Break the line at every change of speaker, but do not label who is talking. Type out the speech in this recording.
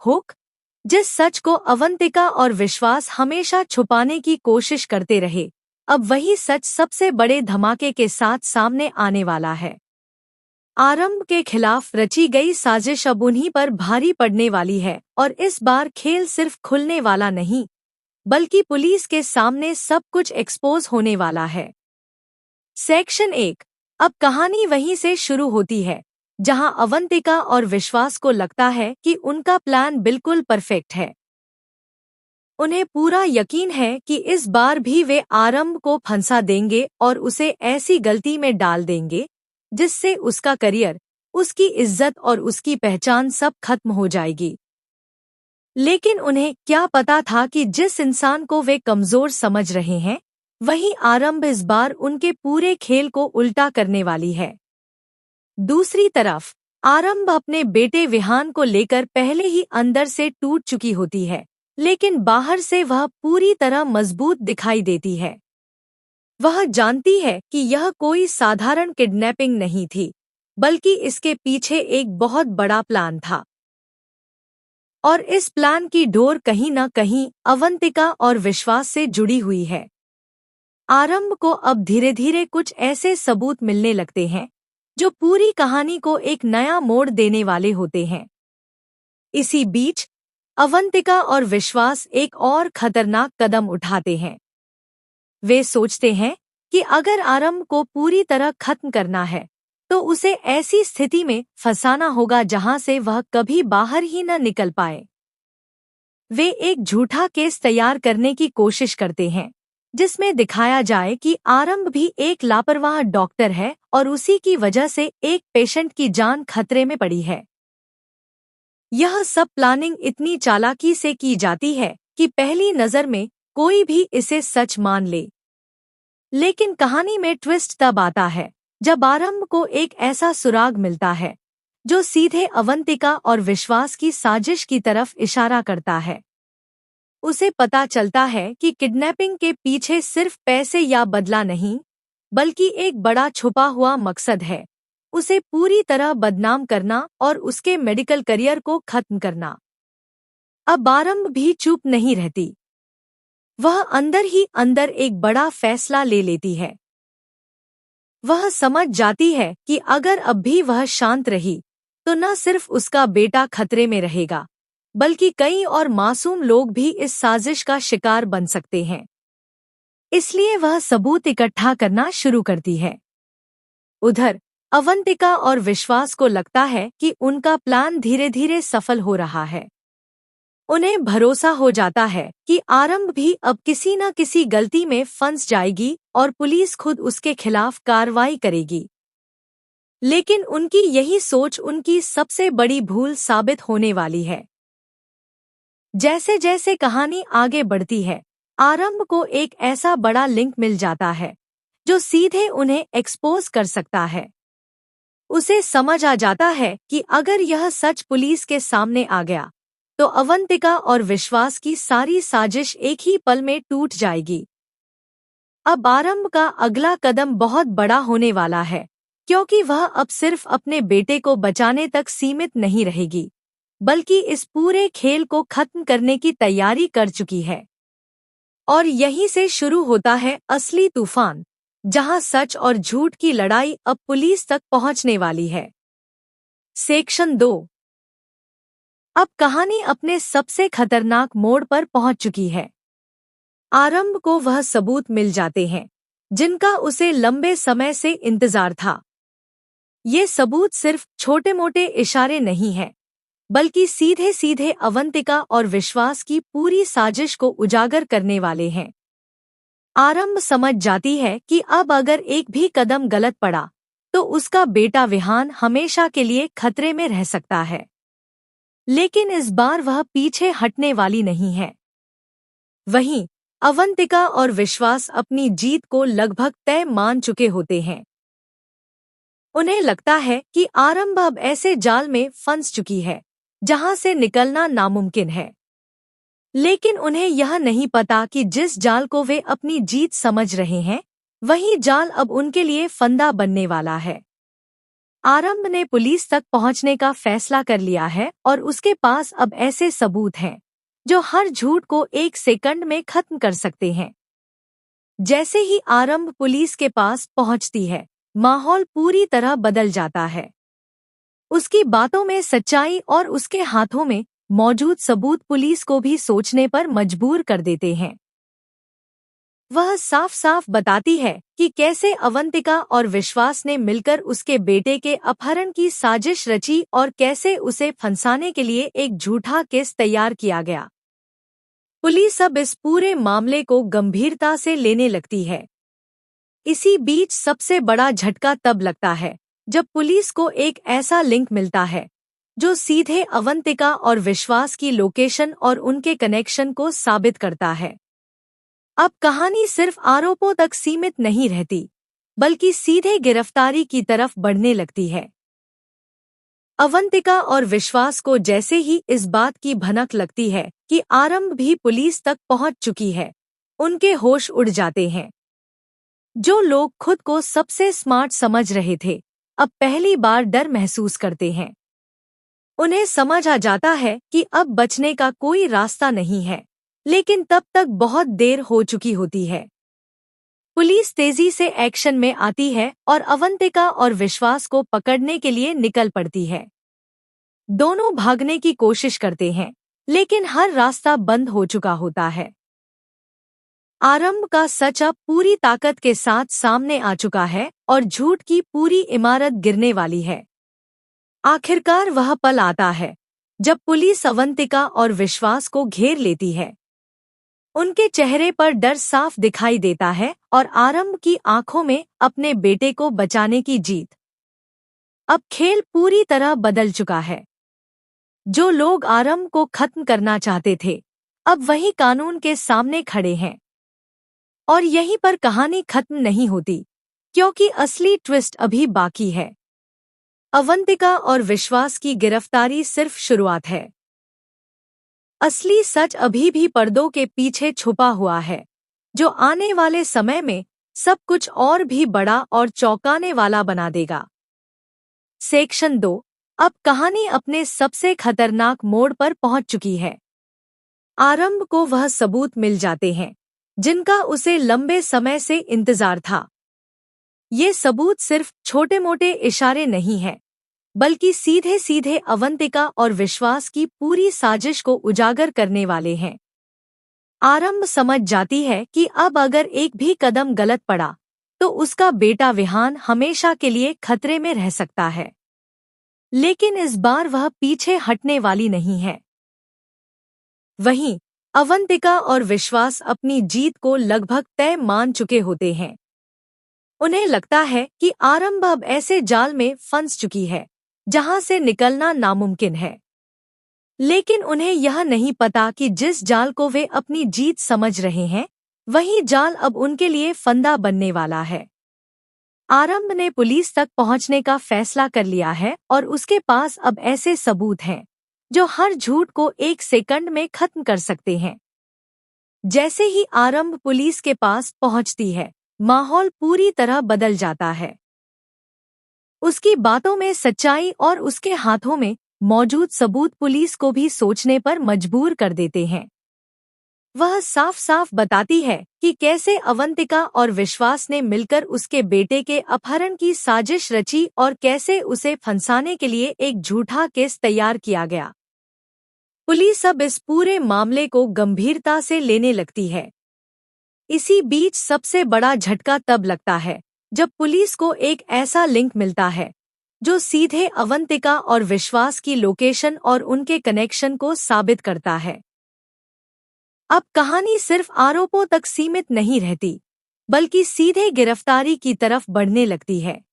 Hook, जिस सच को अवंतिका और विश्वास हमेशा छुपाने की कोशिश करते रहे, अब वही सच सबसे बड़े धमाके के साथ सामने आने वाला है। आरंभ के खिलाफ रची गई साजिश अब उन्हीं पर भारी पड़ने वाली है और इस बार खेल सिर्फ खुलने वाला नहीं, बल्कि पुलिस के सामने सब कुछ एक्सपोज होने वाला है। सेक्शन 1। अब कहानी वहीं से शुरू होती है जहां अवंतिका और विश्वास को लगता है कि उनका प्लान बिल्कुल परफेक्ट है। उन्हें पूरा यकीन है कि इस बार भी वे आरंभ को फंसा देंगे और उसे ऐसी गलती में डाल देंगे जिससे उसका करियर, उसकी इज्जत और उसकी पहचान सब खत्म हो जाएगी। लेकिन उन्हें क्या पता था कि जिस इंसान को वे कमजोर समझ रहे हैं, वही आरंभ इस बार उनके पूरे खेल को उल्टा करने वाली है। दूसरी तरफ आरंभ अपने बेटे विहान को लेकर पहले ही अंदर से टूट चुकी होती है, लेकिन बाहर से वह पूरी तरह मजबूत दिखाई देती है। वह जानती है कि यह कोई साधारण किडनैपिंग नहीं थी, बल्कि इसके पीछे एक बहुत बड़ा प्लान था। और इस प्लान की डोर कहीं न कहीं अवंतिका और विश्वास से जुड़ी हुई है। आरंभ को अब धीरे धीरे कुछ ऐसे सबूत मिलने लगते हैं जो पूरी कहानी को एक नया मोड़ देने वाले होते हैं। इसी बीच अवंतिका और विश्वास एक और खतरनाक कदम उठाते हैं। वे सोचते हैं कि अगर आरंभ को पूरी तरह खत्म करना है तो उसे ऐसी स्थिति में फंसाना होगा जहां से वह कभी बाहर ही न निकल पाए। वे एक झूठा केस तैयार करने की कोशिश करते हैं जिसमें दिखाया जाए कि आरंभ भी एक लापरवाह डॉक्टर है और उसी की वजह से एक पेशेंट की जान खतरे में पड़ी है। यह सब प्लानिंग इतनी चालाकी से की जाती है कि पहली नज़र में कोई भी इसे सच मान ले। लेकिन कहानी में ट्विस्ट तब आता है जब आरंभ को एक ऐसा सुराग मिलता है जो सीधे अवंतिका और विश्वास की साजिश की तरफ इशारा करता है। उसे पता चलता है कि किडनैपिंग के पीछे सिर्फ पैसे या बदला नहीं, बल्कि एक बड़ा छुपा हुआ मकसद है, उसे पूरी तरह बदनाम करना और उसके मेडिकल करियर को खत्म करना। अब आरंभ भी चुप नहीं रहती। वह अंदर ही अंदर एक बड़ा फैसला ले लेती है। वह समझ जाती है कि अगर अब भी वह शांत रही तो न सिर्फ उसका बेटा खतरे में रहेगा, बल्कि कई और मासूम लोग भी इस साजिश का शिकार बन सकते हैं। इसलिए वह सबूत इकट्ठा करना शुरू करती है। उधर अवंतिका और विश्वास को लगता है कि उनका प्लान धीरे धीरे सफल हो रहा है। उन्हें भरोसा हो जाता है कि आरंभ भी अब किसी न किसी गलती में फंस जाएगी और पुलिस खुद उसके खिलाफ कार्रवाई करेगी। लेकिन उनकी यही सोच उनकी सबसे बड़ी भूल साबित होने वाली है। जैसे जैसे कहानी आगे बढ़ती है, आरंभ को एक ऐसा बड़ा लिंक मिल जाता है जो सीधे उन्हें एक्सपोज कर सकता है। उसे समझ आ जाता है कि अगर यह सच पुलिस के सामने आ गया तो अवंतिका और विश्वास की सारी साजिश एक ही पल में टूट जाएगी। अब आरंभ का अगला कदम बहुत बड़ा होने वाला है, क्योंकि वह अब सिर्फ अपने बेटे को बचाने तक सीमित नहीं रहेगी, बल्कि इस पूरे खेल को खत्म करने की तैयारी कर चुकी है। और यहीं से शुरू होता है असली तूफान, जहां सच और झूठ की लड़ाई अब पुलिस तक पहुंचने वाली है। सेक्शन 2। अब कहानी अपने सबसे खतरनाक मोड़ पर पहुंच चुकी है। आरंभ को वह सबूत मिल जाते हैं जिनका उसे लंबे समय से इंतजार था। ये सबूत सिर्फ छोटे-मोटे इशारे नहीं हैं, बल्कि सीधे सीधे अवंतिका और विश्वास की पूरी साजिश को उजागर करने वाले हैं। आरंभ समझ जाती है कि अब अगर एक भी कदम गलत पड़ा तो उसका बेटा विहान हमेशा के लिए खतरे में रह सकता है। लेकिन इस बार वह पीछे हटने वाली नहीं है। वहीं अवंतिका और विश्वास अपनी जीत को लगभग तय मान चुके होते हैं। उन्हें लगता है कि आरंभ अब ऐसे जाल में फंस चुकी है जहां से निकलना नामुमकिन है। लेकिन उन्हें यह नहीं पता कि जिस जाल को वे अपनी जीत समझ रहे हैं, वही जाल अब उनके लिए फंदा बनने वाला है। आरंभ ने पुलिस तक पहुंचने का फैसला कर लिया है और उसके पास अब ऐसे सबूत हैं जो हर झूठ को 1 सेकंड में खत्म कर सकते हैं। जैसे ही आरंभ पुलिस के पास पहुंचती है, माहौल पूरी तरह बदल जाता है। उसकी बातों में सच्चाई और उसके हाथों में मौजूद सबूत पुलिस को भी सोचने पर मजबूर कर देते हैं। वह साफ साफ बताती है कि कैसे अवंतिका और विश्वास ने मिलकर उसके बेटे के अपहरण की साजिश रची और कैसे उसे फंसाने के लिए एक झूठा केस तैयार किया गया। पुलिस अब इस पूरे मामले को गंभीरता से लेने लगती है। इसी बीच सबसे बड़ा झटका तब लगता है जब पुलिस को एक ऐसा लिंक मिलता है जो सीधे अवंतिका और विश्वास की लोकेशन और उनके कनेक्शन को साबित करता है। अब कहानी सिर्फ आरोपों तक सीमित नहीं रहती, बल्कि सीधे गिरफ्तारी की तरफ बढ़ने लगती है। अवंतिका और विश्वास को जैसे ही इस बात की भनक लगती है कि आरंभ भी पुलिस तक पहुंच चुकी है, उनके होश उड़ जाते हैं। जो लोग खुद को सबसे स्मार्ट समझ रहे थे, अब पहली बार डर महसूस करते हैं। उन्हें समझ आ जाता है कि अब बचने का कोई रास्ता नहीं है, लेकिन तब तक बहुत देर हो चुकी होती है। पुलिस तेजी से एक्शन में आती है और अवंतिका और विश्वास को पकड़ने के लिए निकल पड़ती है। दोनों भागने की कोशिश करते हैं, लेकिन हर रास्ता बंद हो चुका होता है। आरंभ का सच अब पूरी ताकत के साथ सामने आ चुका है और झूठ की पूरी इमारत गिरने वाली है। आखिरकार वह पल आता है जब पुलिस अवंतिका और विश्वास को घेर लेती है। उनके चेहरे पर डर साफ दिखाई देता है और आरंभ की आंखों में अपने बेटे को बचाने की जीत। अब खेल पूरी तरह बदल चुका है। जो लोग आरंभ को खत्म करना चाहते थे, अब वही कानून के सामने खड़े हैं। और यहीं पर कहानी खत्म नहीं होती, क्योंकि असली ट्विस्ट अभी बाकी है। अवंतिका और विश्वास की गिरफ्तारी सिर्फ शुरुआत है। असली सच अभी भी पर्दों के पीछे छुपा हुआ है, जो आने वाले समय में सब कुछ और भी बड़ा और चौंकाने वाला बना देगा। सेक्शन 2। अब कहानी अपने सबसे खतरनाक मोड़ पर पहुंच चुकी है। आरंभ को वह सबूत मिल जाते हैं जिनका उसे लंबे समय से इंतजार था। ये सबूत सिर्फ छोटे-मोटे इशारे नहीं हैं, बल्कि सीधे सीधे अवंतिका और विश्वास की पूरी साजिश को उजागर करने वाले हैं। आरंभ समझ जाती है कि अब अगर एक भी कदम गलत पड़ा, तो उसका बेटा विहान हमेशा के लिए खतरे में रह सकता है। लेकिन इस बार वह पीछे हटने वाली नहीं है। वहीं अवंतिका और विश्वास अपनी जीत को लगभग तय मान चुके होते हैं। उन्हें लगता है कि आरंभ अब ऐसे जाल में फंस चुकी है जहां से निकलना नामुमकिन है। लेकिन उन्हें यह नहीं पता कि जिस जाल को वे अपनी जीत समझ रहे हैं, वही जाल अब उनके लिए फंदा बनने वाला है। आरंभ ने पुलिस तक पहुंचने का फैसला कर लिया है और उसके पास अब ऐसे सबूत हैं जो हर झूठ को 1 सेकंड में खत्म कर सकते हैं। जैसे ही आरंभ पुलिस के पास पहुंचती है, माहौल पूरी तरह बदल जाता है। उसकी बातों में सच्चाई और उसके हाथों में मौजूद सबूत पुलिस को भी सोचने पर मजबूर कर देते हैं। वह साफ साफ बताती है कि कैसे अवंतिका और विश्वास ने मिलकर उसके बेटे के अपहरण की साजिश रची और कैसे उसे फंसाने के लिए एक झूठा केस तैयार किया गया। पुलिस अब इस पूरे मामले को गंभीरता से लेने लगती है। इसी बीच सबसे बड़ा झटका तब लगता है जब पुलिस को एक ऐसा लिंक मिलता है जो सीधे अवंतिका और विश्वास की लोकेशन और उनके कनेक्शन को साबित करता है। अब कहानी सिर्फ आरोपों तक सीमित नहीं रहती, बल्कि सीधे गिरफ्तारी की तरफ बढ़ने लगती है।